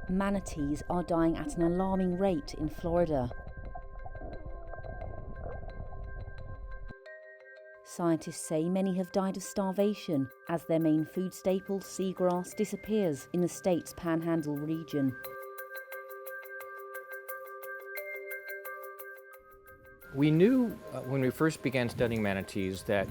Manatees are dying at an alarming rate in Florida. Scientists say many have died of starvation as their main food staple, seagrass, disappears in the state's Panhandle region. We knew when we first began studying manatees that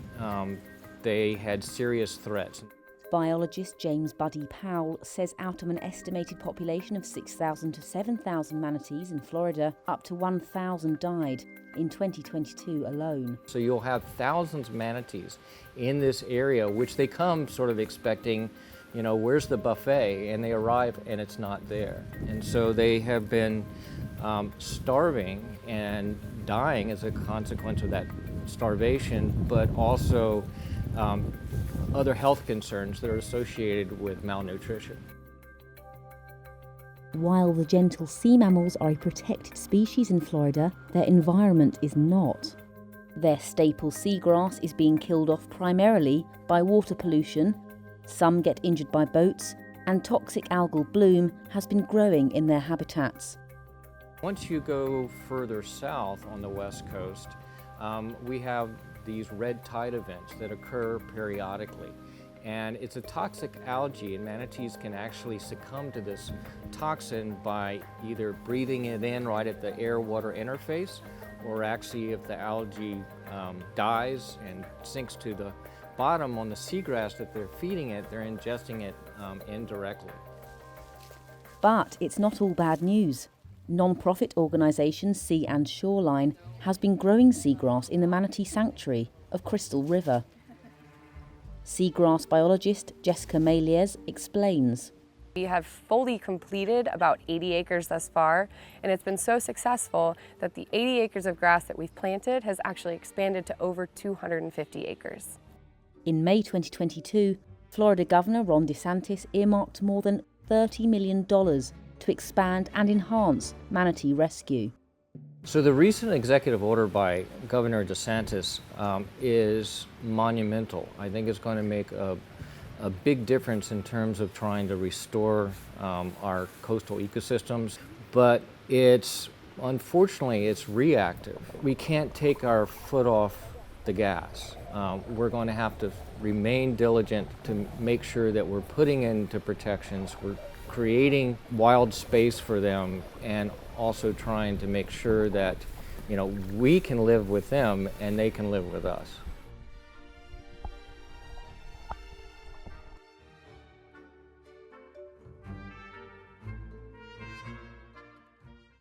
they had serious threats. Biologist James Buddy Powell says out of an estimated population of 6,000 to 7,000 manatees in Florida, up to 1,000 died in 2022 alone. So you'll have thousands of manatees in this area, which they come sort of expecting, you know, where's the buffet? And they arrive and it's not there. And so they have been starving and dying as a consequence of that starvation, but also other health concerns that are associated with malnutrition. While the gentle sea mammals are a protected species in Florida, their environment is not. Their staple seagrass is being killed off primarily by water pollution, some get injured by boats, and toxic algal bloom has been growing in their habitats. Once you go further south on the west coast, we have these red tide events that occur periodically. And it's a toxic algae, and manatees can actually succumb to this toxin by either breathing it in right at the air-water interface, or actually if the algae dies and sinks to the bottom on the seagrass that they're feeding it, they're ingesting it indirectly. But it's not all bad news. Non-profit organisation Sea and Shoreline has been growing seagrass in the manatee sanctuary of Crystal River. Seagrass biologist Jessica Melies explains. We have fully completed about 80 acres thus far, and it's been so successful that the 80 acres of grass that we've planted has actually expanded to over 250 acres. In May 2022, Florida Governor Ron DeSantis earmarked more than $30 million to expand and enhance manatee rescue. So the recent executive order by Governor DeSantis is monumental. I think it's going to make a big difference in terms of trying to restore our coastal ecosystems, but unfortunately it's reactive. We can't take our foot off the gas. We're going to have to remain diligent to make sure that we're putting into protections, we're creating wild space for them, and also trying to make sure that, you know, we can live with them and they can live with us.